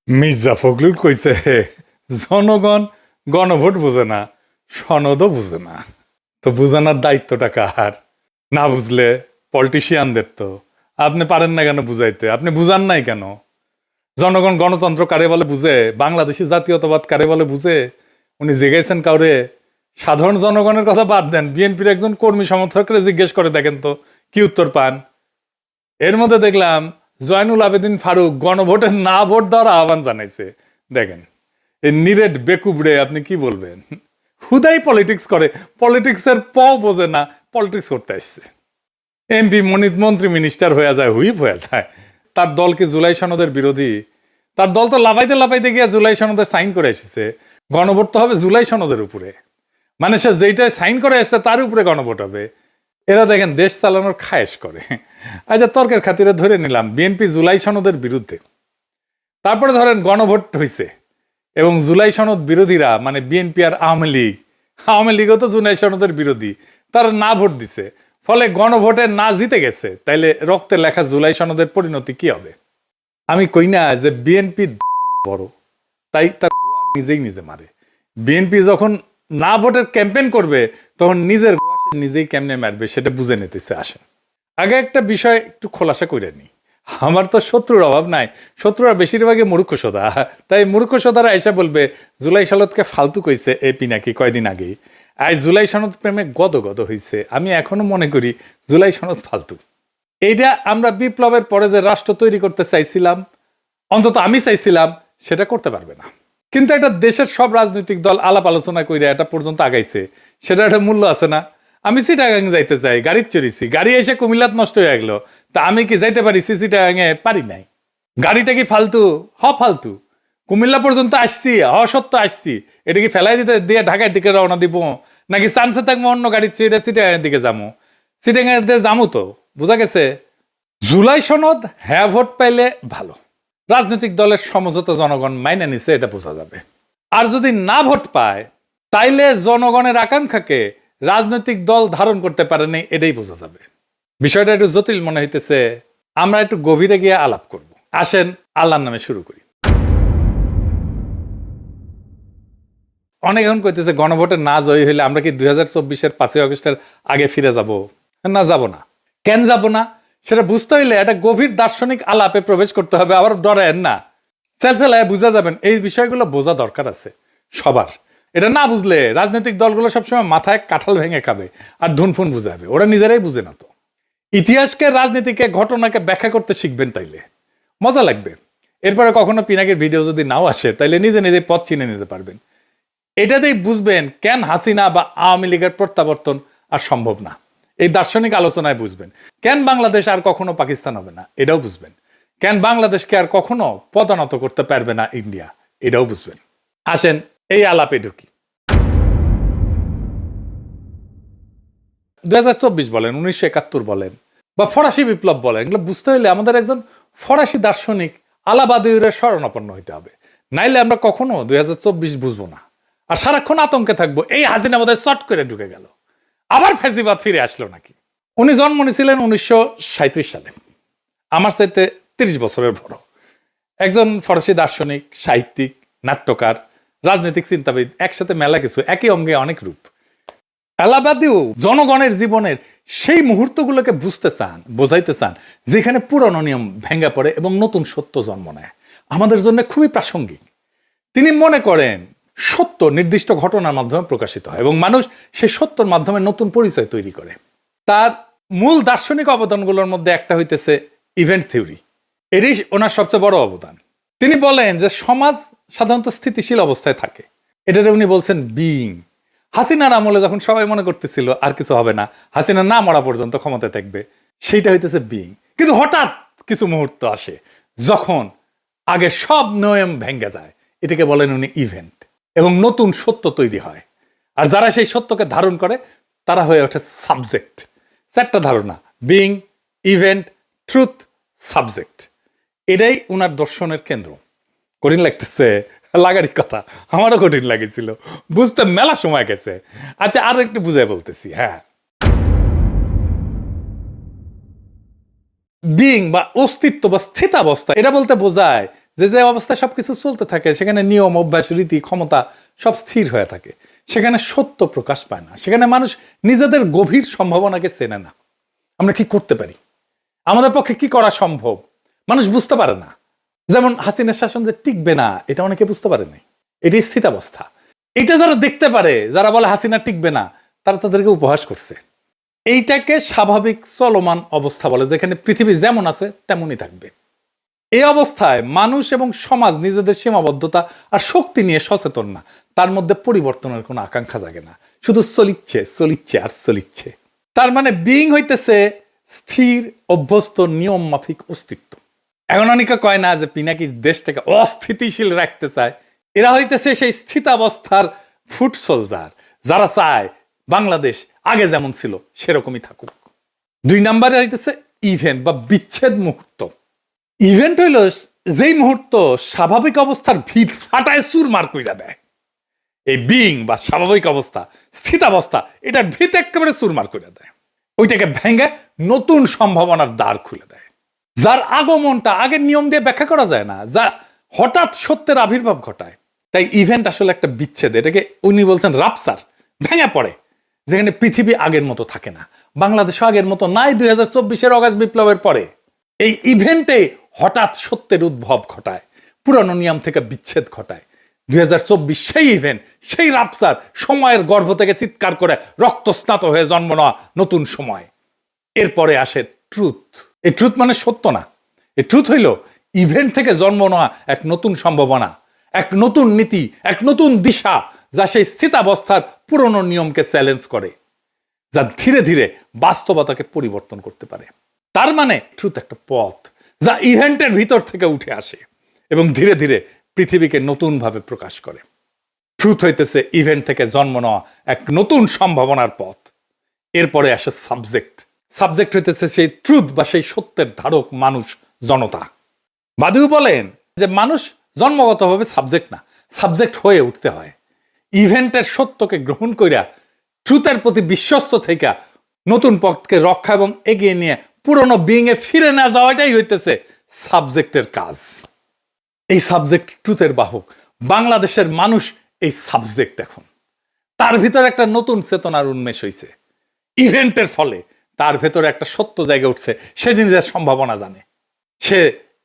মির্জা ফখরুল কইছে জনগণ গণভোট বুঝে না, সনদও বুঝে না। তো বুঝানোর দায়িত্বটা কার? না বুঝলে পলিটিশিয়ানদের। তো আপনি পারেন না কেন বুঝাইতে? আপনি বুঝান নাই কেন? জনগণ গণতন্ত্র কারে বলে বুঝে, বাংলাদেশি জাতীয়তাবাদ কারে বলে বুঝে? উনি জেগেছেন কাউরে? সাধারণ জনগণের কথা বাদ দেন, বিএনপির একজন কর্মী সমর্থকরা জিজ্ঞেস করে দেখেন তো কি উত্তর পান। এর মধ্যে দেখলাম জয়নুল আবেদিন ফারুক গণভোটে না ভোট দেওয়ার আহ্বান জানাইছে। দেখেন এই নিরেট বেকুবড়ে আপনি কি বলবেন? হুদাই পলিটিক্স করে, পলিটিক্সের পও বোঝে না, পলিটিক্স করতে আসছে। এমপি মন্ত্রী মিনিস্টার হয়ে যায়, হুইপ হয়ে যায়। তার দলকে জুলাই সনদের বিরোধী? তার দল তো লাফাইতে লাফাইতে গিয়ে জুলাই সনদে সাইন করে এসেছে। গণভোট তো হবে জুলাই সনদের উপরে, মানে সে যেইটাই সাইন করে এসছে তার উপরে গণভোট হবে। এরা দেখেন দেশ চালানোর খায়েশ করে। আচ্ছা, তর্কের খাতিরে ধরে নিলাম বিএনপি জুলাই সনদের বিরুদ্ধে, তারপরে ধরেন গণভোট হয়েছে এবং জুলাই সনদ বিরোধীরা মানে বিএনপি আর আওয়ামী লীগও তো জুলাই সনদের বিরোধী, তারা না ভোট দিছে, ফলে গণভোটে না জিতে গেছে। তাইলে রক্তে লেখা জুলাই সনদের পরিণতি কি হবে? আমি কই না যে বিএনপি বড়, তাই তার নিজেই নিজে মারে। বিএনপি যখন না ভোটের ক্যাম্পেইন করবে তখন নিজের নিজেই কেমনে মারবে সেটা বুঝে নিতেছে। আসেন আগে একটা বিষয় একটু খোলাসা করে নি। আমার তো শত্রুর অভাব নাই, শত্রুরা বেশিরভাগই মূর্খসোদা। তাই মূর্খসোদারা এসে বলবে জুলাই সনদকে ফালতু কইছে এ পিনাকি কয়দিন আগেই। আজ জুলাই সনদ প্রেমে গদ গদ হইছে। আমি এখনো মনে করি জুলাই সনদ ফালতু। এইটা আমরা বিপ্লবের পরে যে রাষ্ট্র তৈরি করতে চাইছিলাম, অন্তত আমি চাইছিলাম, সেটা করতে পারবে না। কিন্তু একটা দেশের সব রাজনৈতিক দল আলাপ আলোচনা করে এটা পর্যন্ত আগাইছে, সেটা একটা মূল্য আছে না? আমি চিটাগাং যাইতে চাই, গাড়ি চড়িছি, গাড়ি এসে কুমিল্লাত নষ্ট হয়ে গেল, তা আমি কি যাইতে পারি? চিটাগাঙে পারি নাই। গাড়িটা কি ফালতু? ফালতু। কুমিল্লা পর্যন্ত আসছি, সত্য আসছি, এটা কি ফেলাই দিতে দিয়ে ঢাকার দিকে রওনা দিব, নাকি চান্সে থাকবো অন্য গাড়ি চড়ে চিটাগাঙের দিকে যাবো? চিটাগাঙের দিকে যাবো। তো বোঝা গেছে জুলাই সনদ হ্যাঁ ভোট পাইলে ভালো, রাজনৈতিক দলের সমঝোতা জনগণ মাইনে নিছে, এটা বোঝা যাবে। আর যদি না ভোট পায় তাইলে জনগণের আকাঙ্ক্ষাকে রাজনৈতিক দল ধারণ করতে পারেনি, এটাই বোঝা যাবে। বিষয়টা একটু জটিল মনে হইতেছে, আমরা একটু গভীরে গিয়ে আলাপ করব। আসেন আল্লাহর নামে শুরু করি। অনেক এখন কইতেছে গণভোটে না জয়ী হইলে আমরা কি 2024-এর 5ই আগস্টের আগে ফিরে যাব? না, যাব না। কেন যাব না সেটা বুঝতে হইলে একটা গভীর দার্শনিক আলাপে প্রবেশ করতে হবে। আবার ডরেন না, চেলচেলায় বুঝা যাবেন। এই বিষয়গুলো বোঝা দরকার আছে সবার। এটা না বুঝলে রাজনৈতিক দলগুলো সবসময় মাথায় কাঁঠাল ভেঙে খাবে আর ধুনফুন বুঝাবে, ওরা নিজেরাই বুঝে না। তো ইতিহাসকে, রাজনীতিকে, ঘটনাকে ব্যাখ্যা করতে শিখবেন, তাইলে মজা লাগবে। এরপরে কখনো পিনাকির ভিডিও যদি নাও আসে তাইলে নিজে নিজে পথ চিনে নিতে পারবেন। এটাতেই বুঝবেন কেন হাসিনা বা আওয়ামী লীগের প্রত্যাবর্তন আর সম্ভব না। এই দার্শনিক আলোচনায় বুঝবেন কেন বাংলাদেশ আর কখনো পাকিস্তান হবে না, এটাও বুঝবেন। কেন বাংলাদেশকে আর কখনো পদানত করতে পারবে না ইন্ডিয়া, এটাও বুঝবেন। আসেন এই আলাপে ঢুকি। 2024 বলেন, 1971 বলেন, বা ফরাসি বিপ্লব বলেন, এগুলো বুঝতে হলে আমাদের একজন ফরাসি দার্শনিক আলাবাদিউরের শরণাপন্ন হইতে হবে, নাইলে আমরা কখনো 2024 বুঝবো না। আর সারাক্ষণ আতঙ্কে থাকবো এই হাসিনা বোধহয় চট করে ঢুকে গেল, আবার ফ্যাসিবাদ ফিরে আসলো নাকি। উনি জন্ম নিয়েছিলেন 1937 সালে, আমার চাইতে 30 বছরের বড়। একজন ফরাসি দার্শনিক, সাহিত্যিক, নাট্যকার, রাজনৈতিক চিন্তাবিদ, একসাথে মেলা কিছু, একই অঙ্গে অনেক রূপ। আলাবাদিও জনগণের জীবনের সেই মুহূর্তগুলোকে বুঝতে চান, বোঝাইতে চান যেখানে পুরনো নিয়ম ভেঙে পড়ে এবং নতুন সত্য জন্ম নেয়। আমাদের জন্য খুবই প্রাসঙ্গিক। তিনি মনে করেন সত্য নির্দিষ্ট ঘটনার মাধ্যমে প্রকাশিত হয় এবং মানুষ সেই সত্যর মাধ্যমে নতুন পরিচয় তৈরি করে। তার মূল দার্শনিক অবদানগুলোর মধ্যে একটা হইতেছে ইভেন্ট থিওরি। এরই ওনার সবচেয়ে বড় অবদান। তিনি বলেন যে সমাজ সাধারণত স্থিতিশীল অবস্থায় থাকে, এটাতে উনি বলছেন বিইং। হাসিনার আমলে যখন সবাই মনে করতেছিল আর কিছু হবে না, হাসিনা না মরা পর্যন্ত ক্ষমতায় থাকবে, সেইটা হইতেছে বিইং। কিন্তু হঠাৎ কিছু মুহূর্ত আসে যখন আগে সব নিয়ম ভেঙে যায়, এটাকে বলেন উনি ইভেন্ট, এবং নতুন সত্য তৈরি হয়। আর যারা সেই সত্যকে ধারণ করে তারা হয়ে ওঠে সাবজেক্ট। চারটা ধারণা: বিইং, ইভেন্ট, ট্রুথ, সাবজেক্ট। এটাই উনার দর্শনের কেন্দ্র। কঠিন লাগতেছে? লাগারই কথা, আমারও কঠিন লাগেছিল, বুঝতে মেলা সময় গেছে। আচ্ছা, আরো একটু বুঝাই বলতেছি। হ্যাঁ, বিইং বা অস্তিত্ব বা স্থিতাবস্থা, এটা বলতে বোঝায় যে যে অবস্থায় সবকিছু চলতে থাকে সেখানে নিয়ম, অভ্যাস, রীতি, ক্ষমতা সব স্থির হয়ে থাকে, সেখানে সত্য প্রকাশ পায় না, সেখানে মানুষ নিজেদের গভীর সম্ভাবনাকে চেনে না। আমরা কি করতে পারি, আমাদের পক্ষে কি করা সম্ভব, মানুষ বুঝতে পারে না। যেমন হাসিনার শাসন যে টিকবে না, এটা অনেকে বুঝতে পারে নাই। এটি স্থিতাবস্থা। এটা যারা দেখতে পারে, যারা বলে হাসিনা টিকবে না, তারা তাদেরকে উপহাস করছে। এইটাকে স্বাভাবিক চলমান অবস্থা বলে, যেখানে পৃথিবী যেমন আছে তেমনই থাকবে। এই অবস্থায় মানুষ এবং সমাজ নিজেদের সীমাবদ্ধতা আর শক্তি নিয়ে সচেতন না, তার মধ্যে পরিবর্তনের কোনো আকাঙ্ক্ষা জাগে না, শুধু চলিচ্ছে চলিচ্ছে আর চলিচ্ছে। তার মানে বিইং হইতেছে স্থির, অভ্যস্ত, নিয়ম মাফিক অস্তিত্ব। এখন অনেকে কয় না যে পিনাকি দেশটাকে অস্থিতিশীল রাখতে চায়, এরা হইতেছে সেই স্থিতাবস্থার ফুট সোলজার, যারা চায় বাংলাদেশ আগে যেমন ছিল সেরকমই থাকুক। 2 নম্বরে হইতেছে ইভেন্ট বা বিচ্ছেদ মুহূর্ত। ইভেন্ট হইল যেই মুহূর্ত স্বাভাবিক অবস্থার ভিত ফাটায় চুরমার কইরা দেয়। এই বিইং বা স্বাভাবিক অবস্থা, স্থিতাবস্থা, এটার ভিত একেবারে চুরমার করে দেয়, ওইটাকে ভেঙে নতুন সম্ভাবনার দ্বার খুলে দেয়, যার আগমনটা আগের নিয়ম দিয়ে ব্যাখ্যা করা যায় না, যা হঠাৎ সত্যের আবির্ভাব ঘটায়। তাই ইভেন্ট আসলে একটা বিচ্ছেদ, এটাকে উনি বলছেন রাপসার, ভেঙে পড়ে, যেখানে পৃথিবী আগের মতো থাকে না, বাংলাদেশ আগের মতো নাই 2024-এর অগাস্ট বিপ্লবের পরে। এই ইভেন্টে হঠাৎ সত্যের উদ্ভব ঘটায়, পুরানো নিয়ম থেকে বিচ্ছেদ ঘটায়। 2024 সেই ইভেন্ট, সেই রাপসার, সময়ের গর্ভ থেকে চিৎকার করে রক্তস্নাত হয়ে জন্ম নেওয়া নতুন সময়। এরপরে আসে ট্রুথ। এই ট্রুথ মানে সত্য না, এই ট্রুথ হইল ইভেন্ট থেকে জন্ম নেওয়া এক নতুন সম্ভাবনা, এক নতুন নীতি, এক নতুন দিশা, যা সেই স্থিতাবস্থার পুরনো নিয়মকে চ্যালেঞ্জ করে, যা ধীরে ধীরে বাস্তবতাকে পরিবর্তন করতে পারে। তার মানে ট্রুথ একটা পথ, যা ইভেন্টের ভিতর থেকে উঠে আসে এবং ধীরে ধীরে পৃথিবীকে নতুনভাবে প্রকাশ করে। ট্রুথ হইতেছে ইভেন্ট থেকে জন্ম নেওয়া এক নতুন সম্ভাবনার পথ। এরপরে আসে সাবজেক্ট। সাবজেক্ট হইতেছে সেই ট্রুথ বা সেই সত্যের ধারক, মানুষ, জনতা। বাদিউ বলেন যে মানুষ জন্মগতভাবে সাবজেক্ট না, সাবজেক্ট হয়ে উঠতে হয়। ইভেন্টের সত্যকে গ্রহণ কইরা ট্রুথের প্রতি বিশ্বস্ত থেকে নতুন পথকে রক্ষা এবং এগিয়ে নিয়ে পুরনো বিইং এ ফিরে না যাওয়াটাই হইতেছে সাবজেক্টের কাজ। এই সাবজেক্ট ট্রুথের বাহক, বাংলাদেশের মানুষ এই সাবজেক্ট। এখন তার ভিতরে একটা নতুন চেতনার উন্মেষ হইছে ইভেন্টের ফলে, তার ভেতরে একটা সত্য জায়গা উঠছে, সে জিনিসের সম্ভাবনা জানে, সে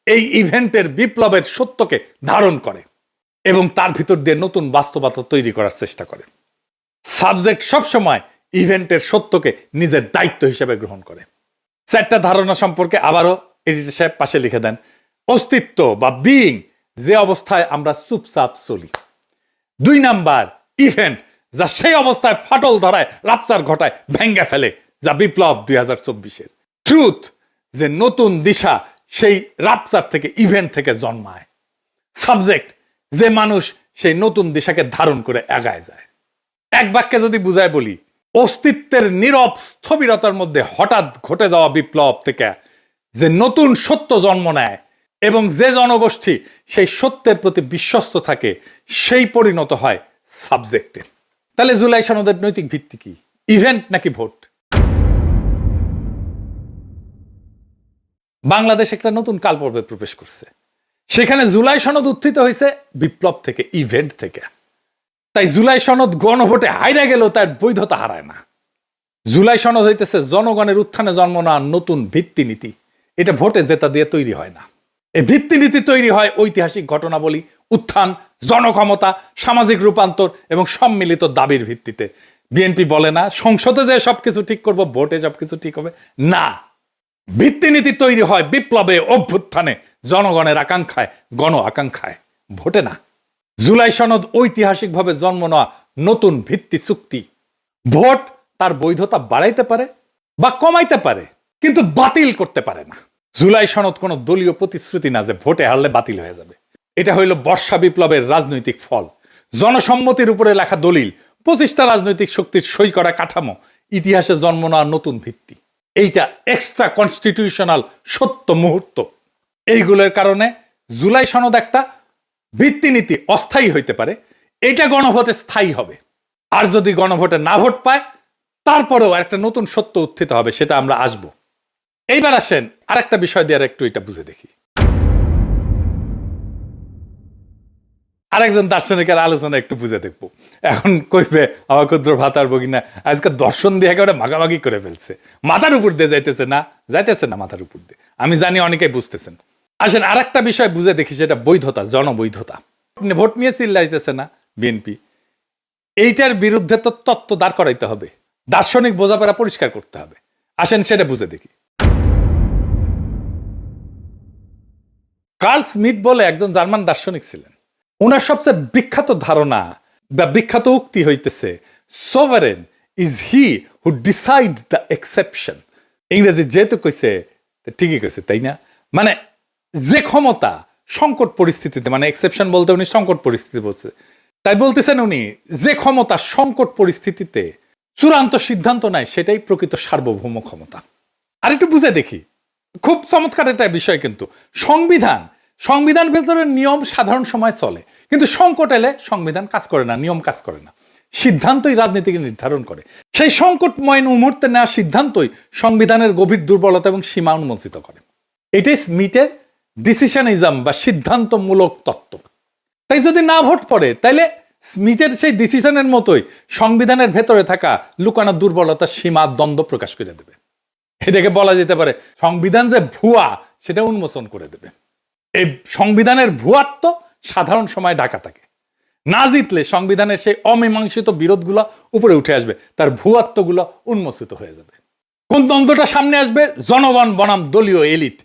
এই ইভেন্টের বিপ্লবের সত্যকে ধারণ করে এবং তার ভিতর দিয়ে নতুন বাস্তবতা তৈরি করার চেষ্টা করে। সাবজেক্ট সবসময় ইভেন্টের সত্যকে নিজের দায়িত্ব হিসেবে গ্রহণ করে। 4টা ধারণা সম্পর্কে আবারও এডিটর সাহেব পাশে লিখে দেন। অস্তিত্ব বা বিইং, যে অবস্থায় আমরা চুপচাপ চলি। 2 নাম্বার ইভেন্ট, যা সেই অবস্থায় ফাটল ধরায়, রাপচার ঘটায়, ভেঙ্গে ফেলে, যা বিপ্লব 2024-এর। ট্রুথ, যে নতুন দিশা সেই রাপচার থেকে, ইভেন্ট থেকে জন্মায়। সাবজেক্ট, যে মানুষ সেই নতুন দিশাকে ধারণ করে এগায় যায়। এক বাক্যে যদি বুঝায় বলি, অস্তিত্বের নীরব স্থবিরতার মধ্যে হঠাৎ ঘটে যাওয়া বিপ্লব থেকে যে নতুন সত্য জন্ম নেয় এবং যে জনগোষ্ঠী সেই সত্যের প্রতি বিশ্বস্ত থাকে, সেই পরিণত হয় সাবজেক্টে। তাহলে জুলাই সনদের নৈতিক ভিত্তি কি, ইভেন্ট নাকি ভোট? বাংলাদেশ একটা নতুন কালপর্বে প্রবেশ করছে, সেখানে জুলাই সনদ উত্থিত হয়েছে বিপ্লব থেকে, ইভেন্ট থেকে। তাই জুলাই সনদ গণভোটে হাইরা গেলেও তার বৈধতা হারায় না। জুলাই সনদ হইতেছে জনগণের উত্থানে জন্ম নেওয়া নতুন ভিত্তিনীতি। এটা ভোটে জেতা দিয়ে তৈরি হয় না। এই ভিত্তিনীতি তৈরি হয় ঐতিহাসিক ঘটনাবলী, উত্থান, জনক্ষমতা, সামাজিক রূপান্তর এবং সম্মিলিত দাবির ভিত্তিতে। বিএনপি বলে না সংসদে যে সবকিছু ঠিক করব, ভোটে সবকিছু ঠিক হবে না। ভিত্তিনীতি তৈরি হয় বিপ্লবে, অভ্যুত্থানে, জনগণের আকাঙ্ক্ষায়, গণ আকাঙ্ক্ষায়, ভোটে না। জুলাই সনদ ঐতিহাসিকভাবে জন্ম নেওয়া নতুন ভিত্তি চুক্তি। ভোট তার বৈধতা বাড়াইতে পারে বা কমাইতে পারে, কিন্তু বাতিল করতে পারে না। জুলাই সনদ কোনো দলীয় প্রতিশ্রুতি না যে ভোটে হারলে বাতিল হয়ে যাবে। এটা হইল বর্ষা বিপ্লবের রাজনৈতিক ফল, জনসম্মতির উপরে লেখা দলিল, 25টা রাজনৈতিক শক্তির সই করা কাঠামো, ইতিহাসে জন্ম নেওয়া নতুন ভিত্তি। এইটা এক্সট্রা কনস্টিটিউশনাল সত্য মুহূর্ত। এইগুলোর কারণে জুলাই সনদ একটা ভিত্তিনীতি অস্থায়ী হইতে পারে, এটা গণভোটে স্থায়ী হবে। আর যদি গণভোটে না ভোট পায়, তারপরেও একটা নতুন সত্য উত্থিত হবে, সেটা আমরা আসব। এইবার আসেন আরেকটা বিষয় দিয়ে আর একটু এটা বুঝে দেখি। আরেকজন দার্শনিকের আলোচনা একটু বুঝে দেখবো। এখন কইবে আমার ক্ষুদ্র ভাতার ভগিনা আজকে দর্শন দিয়ে একেবারে মাগামাগি করে ফেলছে, মাথার উপর দিয়ে যাইতেছে না মাথার উপর দিয়ে। আমি জানি অনেকেই বুঝতেছেন। আসেন আর একটা বিষয় বুঝে দেখি, সেটা বৈধতা, জনবৈধতা। ভোট নিয়ে চিল্লাইতেছে না বিএনপি, এইটার বিরুদ্ধে তো তত্ত্ব দাঁড় করাইতে হবে, দার্শনিক বোঝাপড়া পরিষ্কার করতে হবে। আসেন সেটা বুঝে দেখি। কার্ল স্মিথ বলে একজন জার্মান দার্শনিক ছিলেন। ওনার সবচেয়ে বিখ্যাত ধারণা বা বিখ্যাত উক্তি হইতেছে, sovereign is he who decide the exception. ইংরেজি যেহেতু কইছে ঠিকই কইছে, তাই না? মানে যে ক্ষমতা সংকট পরিস্থিতিতে, মানে এক্সেপশন বলতে উনি সংকট পরিস্থিতি বলছে, তাই বলতেছেন উনি যে ক্ষমতা সংকট পরিস্থিতিতে চূড়ান্ত সিদ্ধান্ত নেয় সেটাই প্রকৃত সার্বভৌম ক্ষমতা। আর একটু বুঝে দেখি, খুব চমৎকার একটা বিষয়। কিন্তু সংবিধান ভেতরে নিয়ম সাধারণ সময় চলে, কিন্তু সংকট এলে সংবিধান কাজ করে না, নিয়ম কাজ করে না, সিদ্ধান্তই রাজনীতিকে নির্ধারণ করে। সেই সংকটময় মুহূর্তে নেওয়া সিদ্ধান্তই সংবিধানের গভীর দুর্বলতা এবং সীমা উন্মোচিত করে। এটাই স্মিথের ডিসিশনিজম বা সিদ্ধান্তমূলক তত্ত্ব। তাই যদি না ভোট পড়ে, তাইলে স্মিথের সেই ডিসিশনের মতোই সংবিধানের ভেতরে থাকা লুকানো দুর্বলতা, সীমা, দ্বন্দ্ব প্রকাশ করে দেবে। এটাকে বলা যেতে পারে সংবিধান যে ভুয়া সেটা উন্মোচন করে দেবে। এই সংবিধানের ভুয়াত্ব সাধারণ সময় ঢাকা থাকে, না জিতলে সংবিধানের সেই অমীমাংসিত বিরোধগুলো উপরে উঠে আসবে, তার ভুয়াত্বগুলো উন্মোচিত হয়ে যাবে। কোন দ্বন্দ্বটা সামনে আসবে? জনগণ বনাম দলীয় এলিট,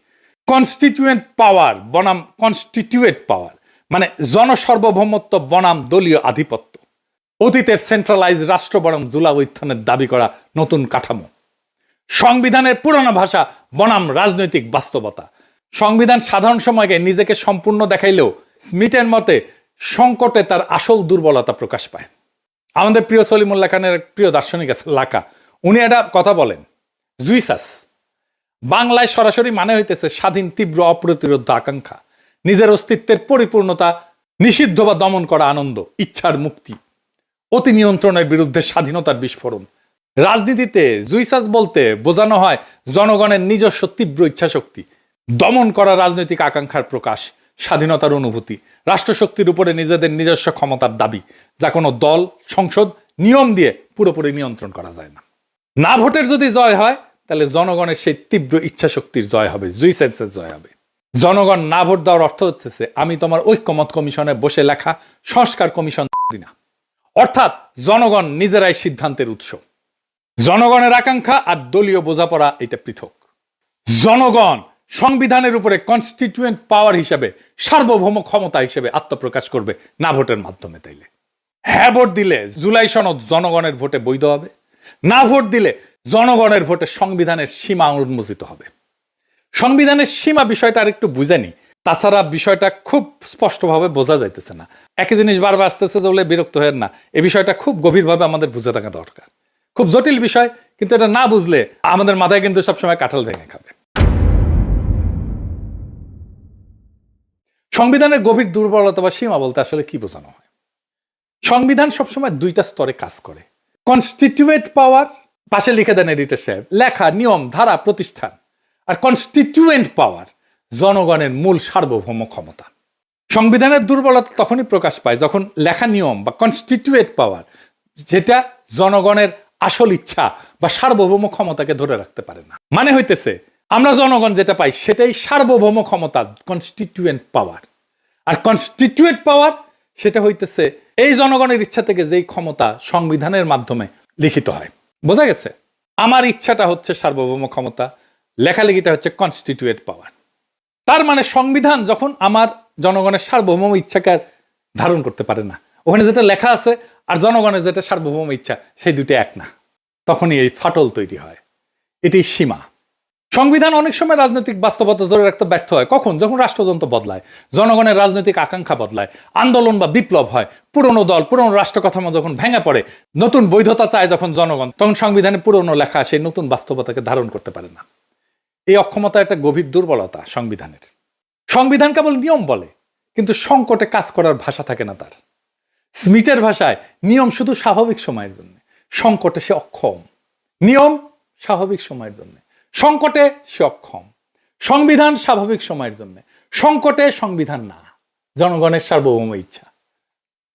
কনস্টিটিউয়েন্ট পাওয়ার বনাম কনস্টিটিউয়েট পাওয়ার, মানে জনসার্বভৌমত্ব বনাম দলীয় আধিপত্য, অতীতের সেন্ট্রালাইজ রাষ্ট্র বনাম জুলাই উত্থানের দাবি করা নতুন কাঠামো, সংবিধানের পুরনো ভাষা বনাম রাজনৈতিক বাস্তবতা। সংবিধান সাধারণ সময়কে নিজেকে সম্পূর্ণ দেখাইলেও স্মিথের মতে সংকটে তার আসল দুর্বলতা প্রকাশ পায়। আমাদের প্রিয় সলিমুল্লাহ খানের প্রিয় দার্শনিক আছে লাকা, উনি একটা কথা বলেন, জুইসাস বাংলায় সরাসরি মানে হইতেছে স্বাধীন, তীব্র, অপ্রতিরোধ আকাঙ্ক্ষা, নিজের অস্তিত্বের পরিপূর্ণতা নিষিদ্ধ বা দমন করা আনন্দ, ইচ্ছার মুক্তি, অতি নিয়ন্ত্রণের বিরুদ্ধে স্বাধীনতার বিস্ফোরণ। রাজনীতিতে জুইসাস বলতে বোঝানো হয় জনগণের নিজস্ব তীব্র ইচ্ছা শক্তি, দমন করা রাজনৈতিক আকাঙ্ক্ষার প্রকাশ, স্বাধীনতার অনুভূতি, রাষ্ট্রশক্তির উপরে নিজেদের নিজস্ব ক্ষমতার দাবি, যা কোনো দল, সংসদ, নিয়ম দিয়ে পুরোপুরি নিয়ন্ত্রণ করা যায় না। না ভোটের যদি জয় হয়, তাহলে জনগণের সেই তীব্র ইচ্ছা শক্তির জয় হবে, জুইসাসের জয় হবে। জনগণ না ভোট দেওয়ার অর্থ হচ্ছে আমি তোমার ঐক্যমত কমিশনে বসে লেখা সংস্কার কমিশন না, অর্থাৎ জনগণ নিজেরাই সিদ্ধান্তের উৎস। জনগণের আকাঙ্ক্ষা আর দলীয় বোঝাপড়া এটা পৃথক। জনগণ সংবিধানের উপরে কনস্টিটিউয়েন্ট পাওয়ার হিসেবে, সার্বভৌম ক্ষমতা হিসেবে আত্মপ্রকাশ করবে না ভোটের মাধ্যমে। তাইলে হ্যাঁ ভোট দিলে জুলাই সনদ জনগণের ভোটে বৈধ হবে, না ভোট দিলে জনগণের ভোটে সংবিধানের সীমা উন্মোচিত হবে। সংবিধানের সীমা বিষয়টা আর একটু বুঝেনি, তাছাড়া বিষয়টা খুব স্পষ্টভাবে বোঝা যাইতেছে না। একই জিনিস বারবার আসতেছে বলে বিরক্ত হয়ে না, এই বিষয়টা খুব গভীরভাবে আমাদের বুঝে থাকা দরকার। খুব জটিল বিষয়, কিন্তু এটা না বুঝলে আমাদের মাথায় কিন্তু সবসময় কাঁঠাল ভেঙে খাবে। সংবিধানের গভীর দুর্বলতা বা সীমা বলতে আসলে কি বোঝানো হয়? সংবিধান সবসময় দুইটা স্তরে কাজ করে। কনস্টিটিউয়েন্ট পাওয়ার, পাশে লিখে দেন এডিটর সাহেব, লেখা, নিয়ম, ধারা, প্রতিষ্ঠান। আর কনস্টিটিউয়েন্ট পাওয়ার, জনগণের মূল সার্বভৌম ক্ষমতা। সংবিধানের দুর্বলতা তখনই প্রকাশ পায় যখন লেখা নিয়ম বা কনস্টিটিউয়েন্ট পাওয়ার, যেটা জনগণের আসল ইচ্ছা বা সার্বভৌম ক্ষমতাকে ধরে রাখতে পারে না। মানে হইতেছে আমরা জনগণ যেটা পাই সেটাই সার্বভৌম ক্ষমতা, কনস্টিটিউয়েন্ট পাওয়ার। আর কনস্টিটিউয়েন্ট পাওয়ার সেটা হইতেছে এই জনগণের ইচ্ছা থেকে যেই ক্ষমতা সংবিধানের মাধ্যমে লিখিত হয়। বোঝা গেছে? আমার ইচ্ছাটা হচ্ছে সার্বভৌম ক্ষমতা, লেখালেখিটা হচ্ছে কনস্টিটিউয়েন্ট পাওয়ার। তার মানে সংবিধান যখন আমার জনগণের সার্বভৌম ইচ্ছাকে ধারণ করতে পারে না, ওখানে যেটা লেখা আছে আর জনগণের যেটা সার্বভৌম ইচ্ছা সেই দুটো এক না, তখনই এই ফাটল তৈরি হয়। এটি সীমা। সংবিধান অনেক সময় রাজনৈতিক বাস্তবতা ধরে রাখতে ব্যর্থ হয়। কখন? যখন রাষ্ট্রযন্ত্র বদলায়, জনগণের রাজনৈতিক আকাঙ্ক্ষা বদলায়, আন্দোলন বা বিপ্লব হয়, পুরনো দল, পুরনো রাষ্ট্র কাঠামো যখন ভেঙে পড়ে, নতুন বৈধতা চায় যখন জনগণ, তখন সংবিধানে পুরনো লেখা সেই নতুন বাস্তবতাকে ধারণ করতে পারে না। এই অক্ষমতা একটা গভীর দুর্বলতা সংবিধানের। সংবিধান কেবল নিয়ম বলে, কিন্তু সংকটে কাজ করার ভাষা থাকে না তার। স্মিথের ভাষায় নিয়ম শুধু স্বাভাবিক সময়ের জন্য, সংকটে সে অক্ষম। নিয়ম স্বাভাবিক সময়ের জন্য, সংকটে সে অক্ষম। সংবিধান স্বাভাবিক সময়ের জন্য, সংকটে সংবিধান না, জনগণের সার্বভৌম ইচ্ছা।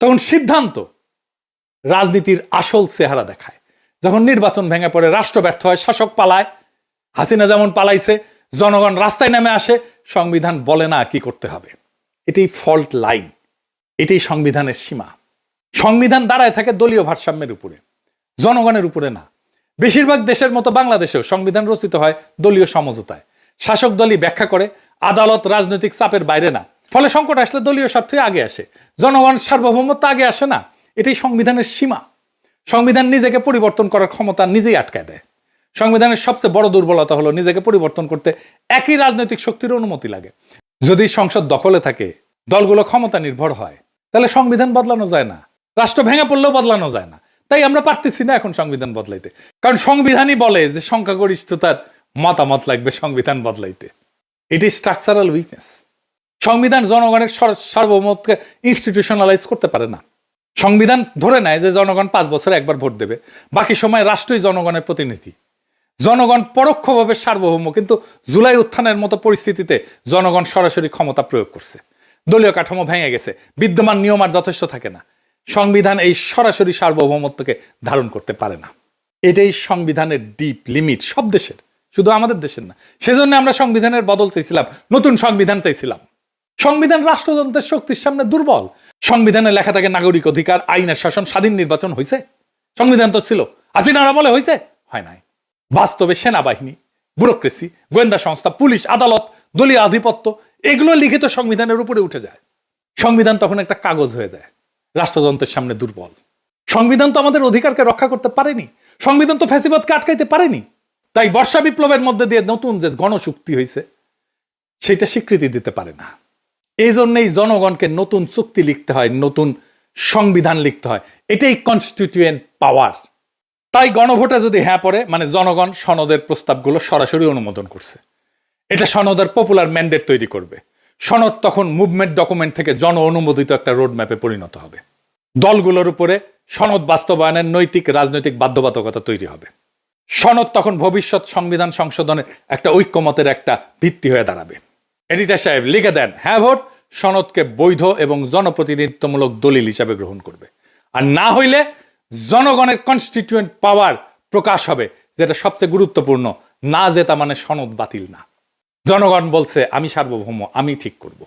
তখন সিদ্ধান্ত রাজনীতির আসল চেহারা দেখায়। যখন নির্বাচন ভেঙে পড়ে, রাষ্ট্র ব্যর্থ হয়, শাসক পালায়, হাসিনা যেমন পালাইছে, জনগণ রাস্তায় নেমে আসে, সংবিধান বলে না কি করতে হবে। এটাই ফল্ট লাইন, এটাই সংবিধানের সীমা। সংবিধান দাঁড়ায় থাকে দলীয় ভারসাম্যের উপরে, জনগণের উপরে না। বেশিরভাগ দেশের মতো বাংলাদেশেও সংবিধান রচিত হয় দলীয় সমঝোতায়। শাসক দলই ব্যাখ্যা করে, আদালত রাজনৈতিক চাপের বাইরে না। ফলে সংকট আসলে দলীয় স্বার্থে আগে আসে, জনগণ সার্বভৌমত্ব আগে আসে না। এটাই সংবিধানের সীমা। সংবিধান নিজেকে পরিবর্তন করার ক্ষমতা নিজেই আটকায় দেয়। সংবিধানের সবচেয়ে বড় দুর্বলতা হলো নিজেকে পরিবর্তন করতে একই রাজনৈতিক শক্তির অনুমতি লাগে। যদি সংসদ দখলে থাকে, দলগুলো ক্ষমতা নির্ভর হয়, তাহলে সংবিধান বদলানো যায় না, রাষ্ট্র ভেঙে পড়লেও বদলানো যায় না। তাই আমরা পারতেছি না এখন সংবিধান বদলাইতে, কারণ সংবিধানই বলে যে সংখ্যাগরিষ্ঠতার মতামত লাগবে সংবিধান বদলাইতে। এটি স্ট্রাকচারাল উইকনেস। সংবিধান জনগণের সার্বভৌমত্বকে ইনস্টিটিউশনালাইজ করতে পারে না। সংবিধান ধরে নেয় যে জনগণ 5 বছরে একবার ভোট দেবে, বাকি সময় রাষ্ট্রই জনগণের প্রতিনিধি। জনগণ পরোক্ষভাবে সার্বভৌম, কিন্তু জুলাই উত্থানের মতো পরিস্থিতিতে জনগণ সরাসরি ক্ষমতা প্রয়োগ করছে। দলীয় কাঠামো ভেঙে গেছে, বিদ্যমান নিয়ম আর যথেষ্ট থাকে না। সংবিধান এই সরাসরি সার্বভৌমত্বকে ধারণ করতে পারে না। এটাই সংবিধানের ডিপ লিমিট, সব দেশের, শুধু আমাদের দেশের না। সেজন্য আমরা সংবিধানের বদল চাইছিলাম, নতুন সংবিধান চাইছিলাম। সংবিধান রাষ্ট্রযন্ত্রের শক্তির সামনে দুর্বল। সংবিধানে লেখা থাকে নাগরিক অধিকার, আইনের শাসন, স্বাধীন নির্বাচন। হয়েছে? সংবিধান তো ছিল, হাসিনার আমলে হয়েছে? হয় নাই। বাস্তবে সেনাবাহিনী, ব্যুরোক্রেসি, গোয়েন্দা সংস্থা, পুলিশ, আদালত, দলীয় আধিপত্য, এগুলো লিখিত সংবিধানের উপরে উঠে যায়। সংবিধান তখন একটা কাগজ হয়ে যায়, রাষ্ট্রযন্ত্রের সামনে দুর্বল। সংবিধান তো আমাদের অধিকারকে রক্ষা করতে পারেনি, সংবিধান তো ফ্যাসিবাদকে আটকাইতে পারেনি। তাই বর্ষা বিপ্লবের মধ্যে দিয়ে নতুন যে গণশক্তি হয়েছে, সেটা স্বীকৃতি দিতে পারে না। এই জন্যই জনগণকে নতুন চুক্তি লিখতে হয়, নতুন সংবিধান লিখতে হয়। এটাই কনস্টিটিউয়েন্ট পাওয়ার। তাই গণভোটে যদি হ্যাঁ পড়ে, মানে জনগণ সনদের প্রস্তাবগুলো সরাসরি অনুমোদন করছে, এটা সনদের পপুলার ম্যান্ডেট তৈরি করবে। সনদ তখন মুভমেন্ট ডকুমেন্ট থেকে জন অনুমোদিত একটা রোড ম্যাপে পরিণত হবে। দলগুলোর উপরে সনদ বাস্তবায়নের নৈতিক রাজনৈতিক বাধ্যবাধকতা তৈরি হবে। সনদ তখন ভবিষ্যৎ সংবিধান সংশোধনের একটা ঐক্যমতের একটা ভিত্তি হয়ে দাঁড়াবে। এডিটর সাহেব লিখে দেন, হ্যাঁ ভোট সনদকে বৈধ এবং জনপ্রতিনিধিত্বমূলক দলিল হিসাবে গ্রহণ করবে। আর না হইলে জনগণের কনস্টিটিউয়েন্ট পাওয়ার প্রকাশ হবে, যেটা সবচেয়ে গুরুত্বপূর্ণ। না জেতা মানে সনদ বাতিল না। জনগণ বলছে আমি সার্বভৌম, আমি ঠিক করব।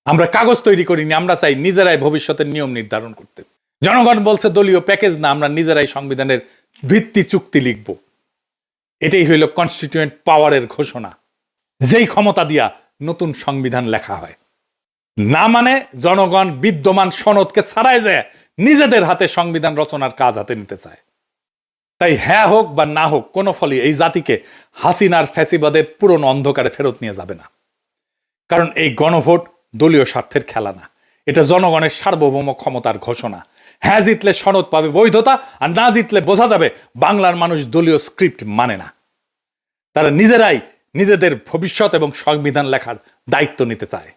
আমরা কাগজ তৈরি করিনি, আমরা চাই নিজেরাই ভবিষ্যতের নিয়ম নির্ধারণ করতে। জনগণ বলছে দলীয় প্যাকেজ না, আমরা নিজেরাই সংবিধানের ভিত্তি চুক্তি লিখব। এটাই হইল কনস্টিটিউয়েন্ট পাওয়ারের ঘোষণা, যেই ক্ষমতা দিয়া নতুন সংবিধান লেখা হয়। না মানে জনগণ বিদ্যমান সনদকে ছাড়াই যায় নিজেদের হাতে সংবিধান রচনার কাজ হাতে নিতে চায়। তাই হ্যাঁ হোক বা না হোক, কোনো ফলই এই জাতিকে হাসিনার ফ্যাসিবাদের পুরনো অন্ধকারে ফেরত নিয়ে যাবে না। কারণ এই গণভোট দলীয় স্বার্থের খেলা না, এটা জনগণের সার্বভৌম ক্ষমতার ঘোষণা। হ্যাঁ জিতলে সনদ পাবে বৈধতা, আর না জিতলে বোঝা যাবে বাংলার মানুষ দলীয় স্ক্রিপ্ট মানে না। তারা নিজেরাই নিজেদের ভবিষ্যৎ এবং সংবিধান লেখার দায়িত্ব নিতে চায়।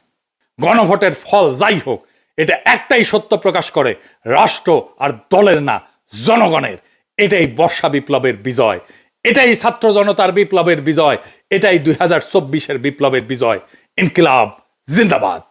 গণভোটের ফল যাই হোক, এটা একটাই সত্য প্রকাশ করে, রাষ্ট্র আর দলের না, জনগণের। এটাই বর্ষা বিপ্লবের বিজয়, এটাই ছাত্র জনতার বিপ্লবের বিজয়, এটাই 2024-এর বিপ্লবের বিজয়। ইনকিলাব জিন্দাবাদ।